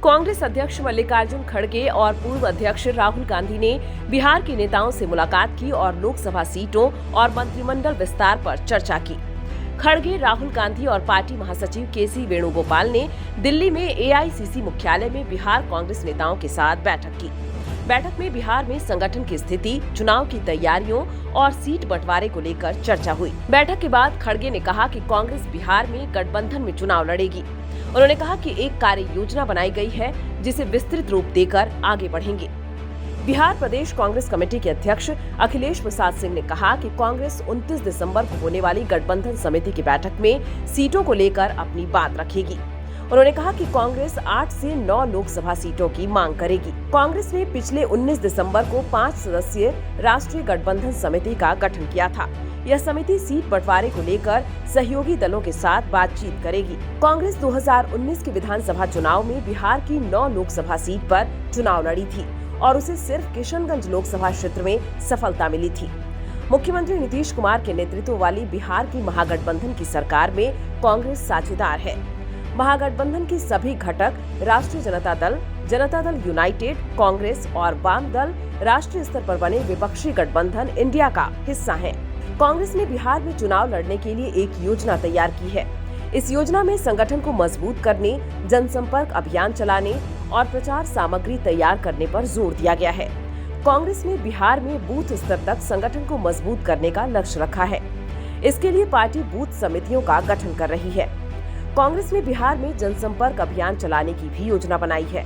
कांग्रेस अध्यक्ष मल्लिकार्जुन खड़गे और पूर्व अध्यक्ष राहुल गांधी ने बिहार के नेताओं से मुलाकात की और लोकसभा सीटों और मंत्रिमंडल विस्तार पर चर्चा की। खड़गे, राहुल गांधी और पार्टी महासचिव केसी वेणुगोपाल ने दिल्ली में एआईसीसी मुख्यालय में बिहार कांग्रेस नेताओं के साथ बैठक की। बैठक में बिहार में संगठन की स्थिति, चुनाव की तैयारियों और सीट बंटवारे को लेकर चर्चा हुई। बैठक के बाद खड़गे ने कहा कि कांग्रेस बिहार में गठबंधन में चुनाव लड़ेगी। उन्होंने कहा कि एक कार्य योजना बनाई गई है जिसे विस्तृत रूप देकर आगे बढ़ेंगे। बिहार प्रदेश कांग्रेस कमेटी के अध्यक्ष अखिलेश प्रसाद सिंह ने कहा कि कांग्रेस 29 दिसंबर को होने वाली गठबंधन समिति की बैठक में सीटों को लेकर अपनी बात रखेगी। उन्होंने कहा कि कांग्रेस 8 से 9 लोकसभा सीटों की मांग करेगी। कांग्रेस ने पिछले 19 दिसंबर को 5 सदस्यीय राष्ट्रीय गठबंधन समिति का गठन किया था। यह समिति सीट बंटवारे को लेकर सहयोगी दलों के साथ बातचीत करेगी। कांग्रेस 2019 के विधानसभा चुनाव में बिहार की 9 लोकसभा सीट पर चुनाव लड़ी थी और उसे सिर्फ किशनगंज लोकसभा क्षेत्र में सफलता मिली थी। मुख्यमंत्री नीतीश कुमार के नेतृत्व वाली बिहार की महागठबंधन की सरकार में कांग्रेस साझेदार है। महागठबंधन की सभी घटक राष्ट्रीय जनता दल यूनाइटेड, कांग्रेस और वाम दल राष्ट्रीय स्तर पर बने विपक्षी गठबंधन इंडिया का हिस्सा हैं। कांग्रेस ने बिहार में चुनाव लड़ने के लिए एक योजना तैयार की है। इस योजना में संगठन को मजबूत करने, जनसंपर्क अभियान चलाने और प्रचार सामग्री तैयार करने पर जोर दिया गया है। कांग्रेस ने बिहार में बूथ स्तर तक संगठन को मजबूत करने का लक्ष्य रखा है। इसके लिए पार्टी बूथ समितियों का गठन कर रही है। कांग्रेस ने बिहार में जनसंपर्क अभियान चलाने की भी योजना बनाई है।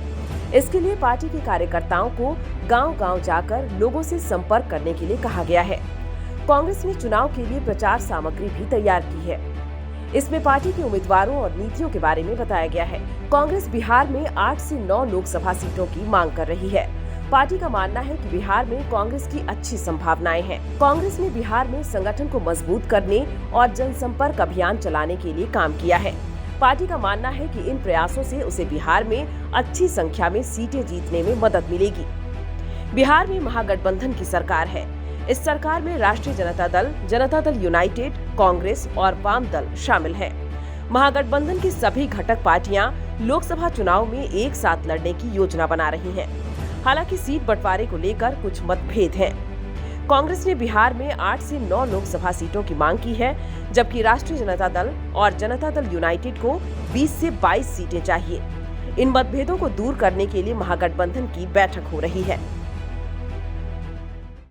इसके लिए पार्टी के कार्यकर्ताओं को गांव-गांव जाकर लोगों से संपर्क करने के लिए कहा गया है। कांग्रेस ने चुनाव के लिए प्रचार सामग्री भी तैयार की है। इसमें पार्टी के उम्मीदवारों और नीतियों के बारे में बताया गया है। कांग्रेस बिहार में 8 से 9 लोकसभा सीटों की मांग कर रही है। पार्टी का मानना है कि बिहार में कांग्रेस की अच्छी संभावनाएं हैं। कांग्रेस ने बिहार में संगठन को मजबूत करने और जनसंपर्क अभियान चलाने के लिए काम किया है। पार्टी का मानना है कि इन प्रयासों से उसे बिहार में अच्छी संख्या में सीटें जीतने में मदद मिलेगी। बिहार में महागठबंधन की सरकार है। इस सरकार में राष्ट्रीय जनता दल यूनाइटेड, कांग्रेस और वाम दल शामिल हैं। महागठबंधन की सभी घटक पार्टियां लोकसभा चुनाव में एक साथ लड़ने की योजना बना रही हैं। हालांकि सीट बंटवारे को लेकर कुछ मतभेद हैं। कांग्रेस ने बिहार में 8 से 9 लोकसभा सीटों की मांग की है, जबकि राष्ट्रीय जनता दल और जनता दल यूनाइटेड को 20 से 22 सीटें चाहिए। इन मतभेदों को दूर करने के लिए महागठबंधन की बैठक हो रही है।